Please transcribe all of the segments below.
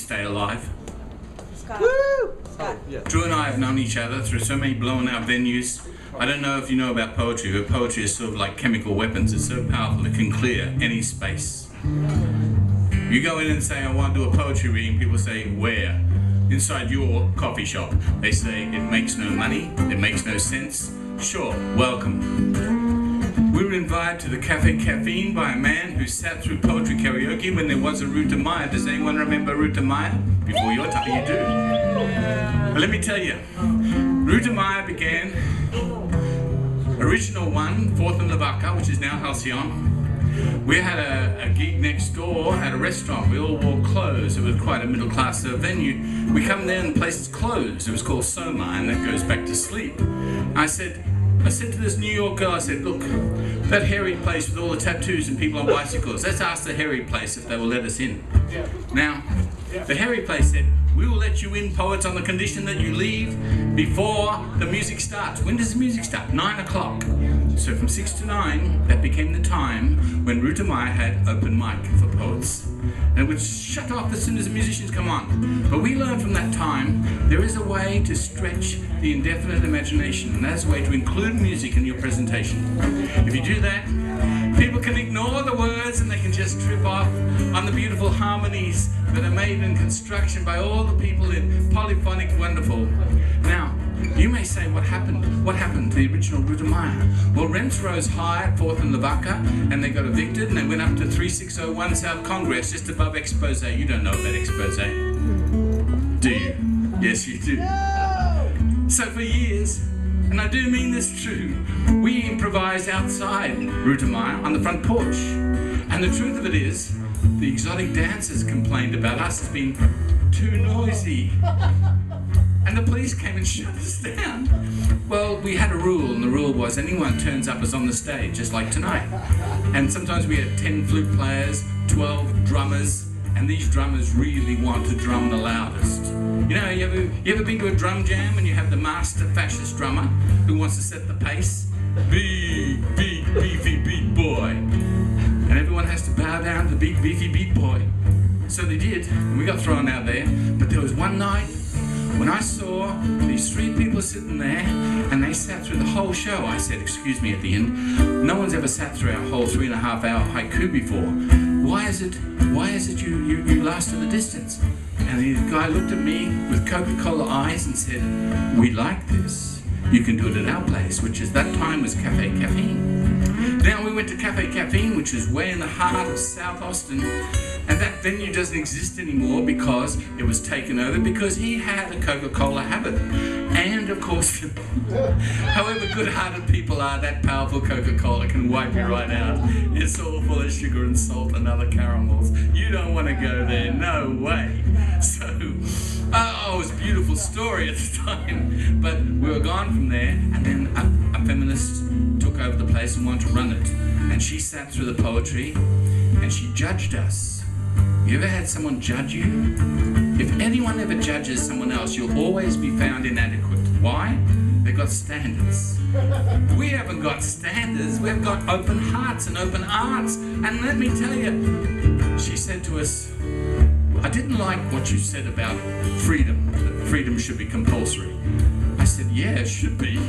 stay alive. Scott. Woo! Scott. Yeah. Drew and I have known each other through so many blown out venues. I don't know if you know about poetry, but poetry is sort of like chemical weapons. It's so powerful it can clear any space. You go in and say, I want to do a poetry reading, people say, where? Inside your coffee shop. They say, it makes no money, it makes no sense. Sure, welcome. We were invited to the Cafe Caffeine by a man who sat through poetry karaoke when there was a Ruta Maya. Does anyone remember Ruta Maya? Before your time, you do. But let me tell you, Ruta Maya began, original one, 4th and Lavaca, which is now Halcyon. We had a gig next door at a restaurant. We all wore clothes. It was quite a middle class venue. We come there and the place is closed. It was called Soma, and that goes back to sleep. I said to this New York girl, I said, look, that hairy place with all the tattoos and people on bicycles, let's ask the hairy place if they will let us in. Now, the hairy place said, we will let you in, poets, on the condition that you leave before the music starts. When does the music start? 9 o'clock. So from 6 to 9, that became the time when Ruta Maya had open mic for poets. And it would shut off as soon as the musicians come on. But we learned from that time, there is a way to stretch the indefinite imagination, and that's a way to include music in your presentation. If you do that, people can ignore the words and they can just trip off on the beautiful harmonies that are made in construction by all the people in polyphonic wonderful. Now, you may say, what happened? What happened to the original Ruta Maya? Well, rents rose high at 4th and Lavaca, and they got evicted, and they went up to 3601 South Congress, just above Expose. You don't know about Expose, do you? Yes, you do. So for years, and I do mean this true, we improvised outside Ruta Maya on the front porch. And the truth of it is, the exotic dancers complained about us as being too noisy. And the police came and shut us down. Well, we had a rule, and the rule was anyone who turns up is on the stage, just like tonight. And sometimes we had 10 flute players, 12 drummers, and these drummers really want to drum the loudest. You know, you ever been to a drum jam and you have the master fascist drummer who wants to set the pace? Big, beefy beat boy. And everyone has to bow down to the big, beefy beat boy. So they did, and we got thrown out there. But there was one night when I saw these 3 people sitting there, and they sat through the whole show. I said, excuse me, at the end, no one's ever sat through our whole 3.5-hour haiku before. Why is it you lasted the distance? And the guy looked at me with Coca-Cola eyes and said, we like this. You can do it at our place, which at that time was Cafe Caffeine. Now we went to Cafe Caffeine, which is way in the heart of South Austin, and that venue doesn't exist anymore because it was taken over because he had a Coca-Cola habit. And of course, however good-hearted people are, that powerful Coca-Cola can wipe you right out. It's all full of sugar and salt and other caramels. You don't want to go there, no way. So, it was a beautiful story at the time, but we were gone from there, and then a feminist took over the place and wanted to run it. And she sat through the poetry, and she judged us. You ever had someone judge you? If anyone ever judges someone else, you'll always be found inadequate. Why? They've got standards. We haven't got standards, we've got open hearts and open arts. And let me tell you, she said to us, I didn't like what you said about freedom, that freedom should be compulsory. I said, yeah, it should be.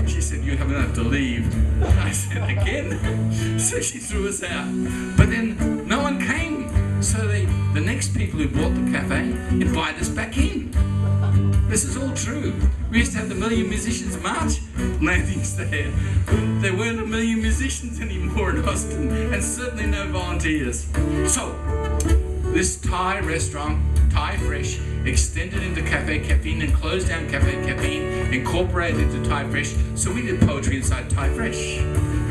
She said, you haven't have to leave. I said, again? So she threw us out. But then no one came. So the next people who bought the cafe invited us back in. This is all true. We used to have the Million Musicians March landings there. There weren't a million musicians anymore in Austin, and certainly no volunteers. So, this Thai restaurant, Thai Fresh, extended into Cafe Caffeine and closed down Cafe Caffeine, incorporated into Thai Fresh, so we did poetry inside Thai Fresh.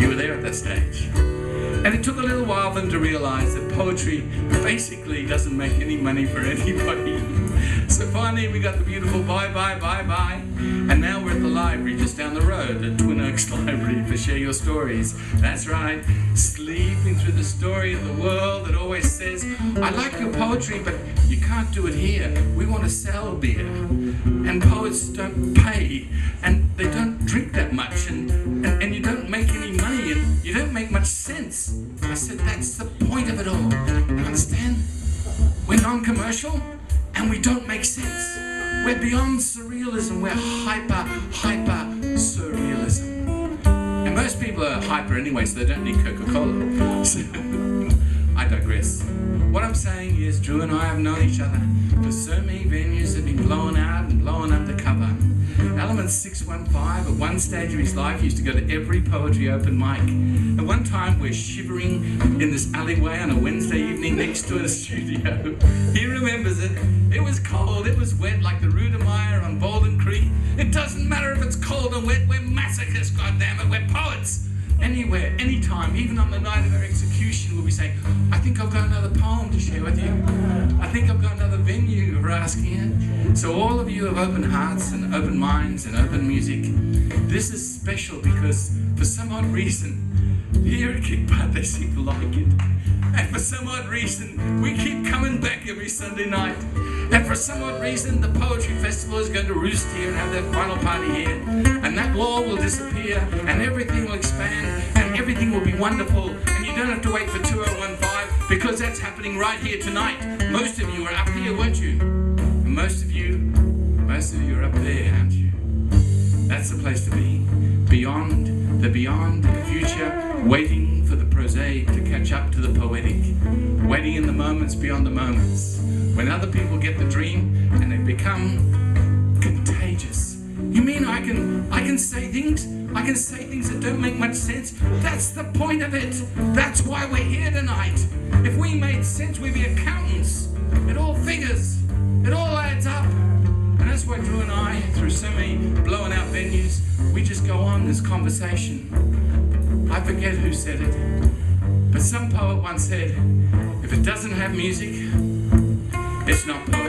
You were there at that stage. And it took a little while for them to realize that poetry basically doesn't make any money for anybody. So finally we got the beautiful bye bye bye bye, and now we're at the library just down the road at Twin Oaks Library for Share Your Stories. That's right, sleeping through the story of the world that always says, I like your poetry, but you can't do it here. We want to sell beer. And poets don't pay, and they don't drink that much, and you don't make any money, and you don't make much sense. I said, that's the point of it all. You understand? We're non commercial, and we don't make sense. We're beyond surrealism. We're hyper surrealism. And most people are hyper anyway, so they don't need Coca-Cola. So, I digress. What I'm saying is, Drew and I have known each other for so many venues that have been blown out and blown undercover. Element 615, at one stage of his life, used to go to every poetry open mic. At one time, we're shivering in this alleyway on a Wednesday evening next to a studio. He remembers it. It was cold, it was wet, like the Rudemeyer on Bolden Creek. It doesn't matter if it's cold and wet, we're masochists, goddammit, we're poets. Anywhere, anytime, even on the night of our execution, we'll be saying, I think I've got another poem to share with you. I think I've got another venue we're asking it. So all of you have open hearts and open minds and open music. This is special because for some odd reason, here at Kick Butt they seem to like it. And for some odd reason, we keep coming back every Sunday night. And for some odd reason, the Poetry Festival is going to roost here and have their final party here. And that wall will disappear, and everything will expand, and everything will be wonderful. And you don't have to wait for 2015, because that's happening right here tonight. Most of you are up here, weren't you? And most of you are up there, aren't you? That's the place to be. Beyond, the future, waiting for the prosaic to catch up to the poetic. Waiting in the moments beyond the moments. When other people get the dream and they become contagious. You mean I can say things? I can say things that don't make much sense? That's the point of it. That's why we're here tonight. If we made sense, we'd be accountants. It all figures. It all adds up. And that's why Drew and I, through so many blown out venues, we just go on this conversation. I forget who said it, but some poet once said, if it doesn't have music, it's not poetry.